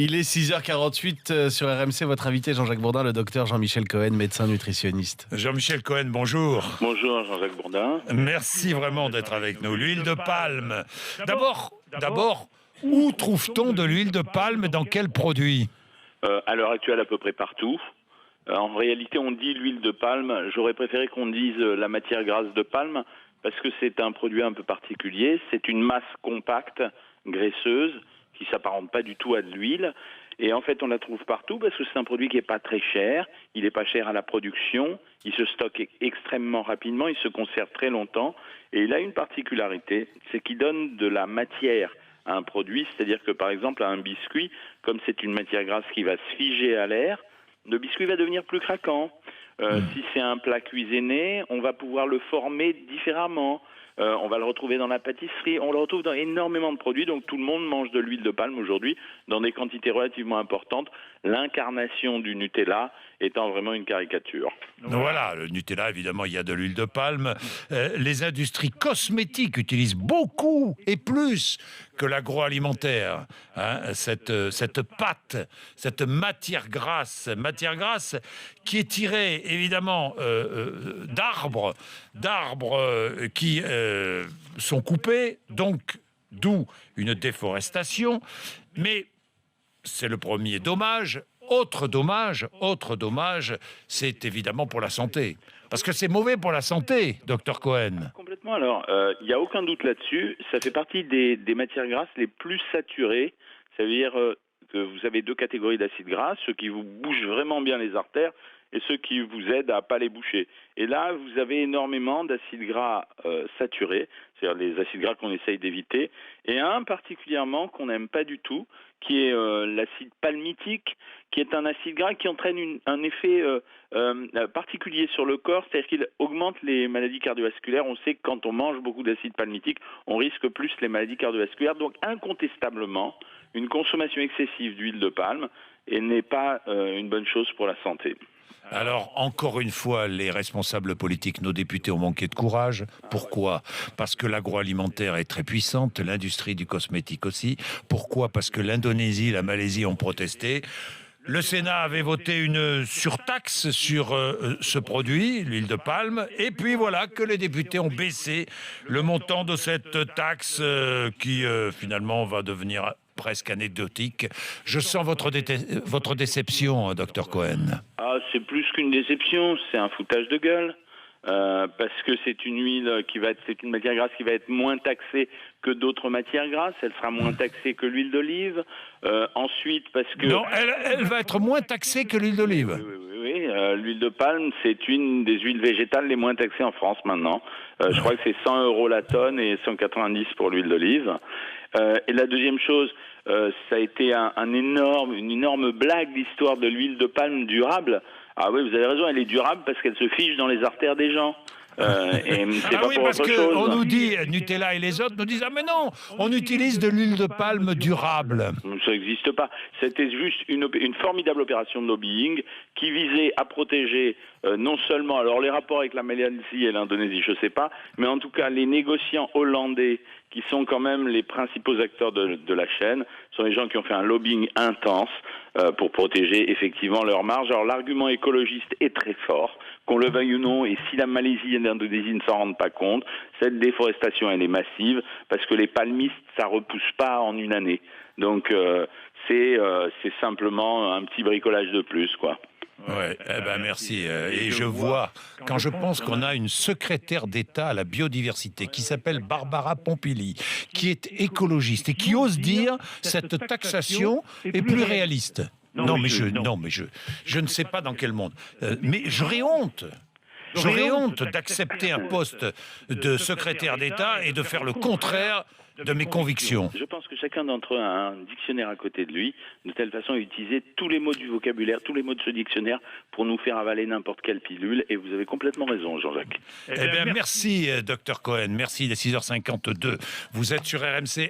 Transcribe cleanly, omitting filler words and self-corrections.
Il est 6h48 sur RMC. Votre invité Jean-Jacques Bourdin, le docteur Jean-Michel Cohen, médecin nutritionniste. Jean-Michel Cohen, bonjour. Bonjour Jean-Jacques Bourdin. Merci vraiment d'être avec nous. L'huile de palme. D'abord, où trouve-t-on de l'huile de palme? Dans quels produits? À l'heure actuelle, à peu près partout. En réalité, on dit l'huile de palme. J'aurais préféré qu'on dise la matière grasse de palme parce que c'est un produit un peu particulier. C'est une masse compacte, graisseuse, qui s'apparente pas du tout à de l'huile. Et en fait, on la trouve partout parce que c'est un produit qui n'est pas très cher. Il n'est pas cher à la production. Il se stocke extrêmement rapidement. Il se conserve très longtemps. Et il a une particularité, c'est qu'il donne de la matière à un produit. C'est-à-dire que, par exemple, à un biscuit, comme c'est une matière grasse qui va se figer à l'air, le biscuit va devenir plus craquant. Si c'est un plat cuisiné, on va pouvoir le former différemment. On va le retrouver dans la pâtisserie, on le retrouve dans énormément de produits, donc tout le monde mange de l'huile de palme aujourd'hui dans des quantités relativement importantes. L'incarnation du Nutella étant vraiment une caricature. Voilà, le Nutella, évidemment, il y a de l'huile de palme. Les industries cosmétiques utilisent beaucoup et plus que l'agroalimentaire, cette pâte, cette matière grasse qui est tirée, évidemment, d'arbres qui sont coupés, donc d'où une déforestation. Mais c'est le premier dommage. Autre dommage, c'est évidemment pour la santé. Parce que c'est mauvais pour la santé, docteur Cohen. Complètement. Alors, il n'y a aucun doute là-dessus. Ça fait partie des matières grasses les plus saturées. Ça veut dire que vous avez deux catégories d'acides gras, ceux qui vous bougent vraiment bien les artères et ceux qui vous aident à pas les boucher. Et là, vous avez énormément d'acides gras saturés, c'est-à-dire les acides gras qu'on essaye d'éviter, et un particulièrement qu'on n'aime pas du tout, qui est l'acide palmitique, qui est un acide gras qui entraîne un effet particulier sur le corps, c'est-à-dire qu'il augmente les maladies cardiovasculaires. On sait que quand on mange beaucoup d'acide palmitique, on risque plus les maladies cardiovasculaires. Donc incontestablement, une consommation excessive d'huile de palme n'est pas une bonne chose pour la santé. Alors, encore une fois, les responsables politiques, nos députés ont manqué de courage. Pourquoi? Parce que l'agroalimentaire est très puissante, l'industrie du cosmétique aussi. Pourquoi? Parce que l'Indonésie, la Malaisie ont protesté. Le Sénat avait voté une surtaxe sur ce produit, l'huile de palme, et puis voilà que les députés ont baissé le montant de cette taxe qui finalement va devenir presque anecdotique. Je sens votre déception, docteur Cohen. C'est plus qu'une déception, c'est un foutage de gueule. Parce que c'est une huile c'est une matière grasse qui va être moins taxée que d'autres matières grasses. Elle sera moins taxée que l'huile d'olive. Ensuite, parce que non, elle va être moins taxée que l'huile d'olive. Oui. L'huile de palme, c'est une des huiles végétales les moins taxées en France maintenant. Je crois que c'est 100 € la tonne et 190 pour l'huile d'olive. Et la deuxième chose, ça a été une énorme blague, l'histoire de l'huile de palme durable. Ah oui, vous avez raison, elle est durable parce qu'elle se fige dans les artères des gens. Et c'est pas pour parce autre chose. qu'on nous dit, Nutella et les autres nous disent « Ah mais non, on utilise de l'huile de palme durable ». Ça n'existe pas. C'était juste une formidable opération de lobbying qui visait à protéger non seulement les rapports avec la Malaisie et l'Indonésie, je ne sais pas, mais en tout cas les négociants hollandais qui sont quand même les principaux acteurs de la chaîne, sont les gens qui ont fait un lobbying intense pour protéger effectivement leurs marges. Alors l'argument écologiste est très fort, qu'on le veuille ou non, et si la Malaisie et l'Indonésie ne s'en rendent pas compte, cette déforestation elle est massive, parce que les palmistes ça repousse pas en une année. Donc c'est simplement un petit bricolage de plus, quoi. Ouais, merci. Et je vois, quand je pense qu'on a une secrétaire d'État à la biodiversité qui s'appelle Barbara Pompili, qui est écologiste et qui ose dire cette taxation est plus réaliste. Non, mais je ne sais pas dans quel monde. Mais j'aurais honte. J'aurais honte d'accepter un poste de secrétaire d'État et de faire le contraire de mes convictions. Je pense que chacun d'entre eux a un dictionnaire à côté de lui, de telle façon à utiliser tous les mots du vocabulaire, tous les mots de ce dictionnaire pour nous faire avaler n'importe quelle pilule. Et vous avez complètement raison, Jean-Jacques. Merci, docteur Cohen. Merci, il est 6h52. Vous êtes sur RMC.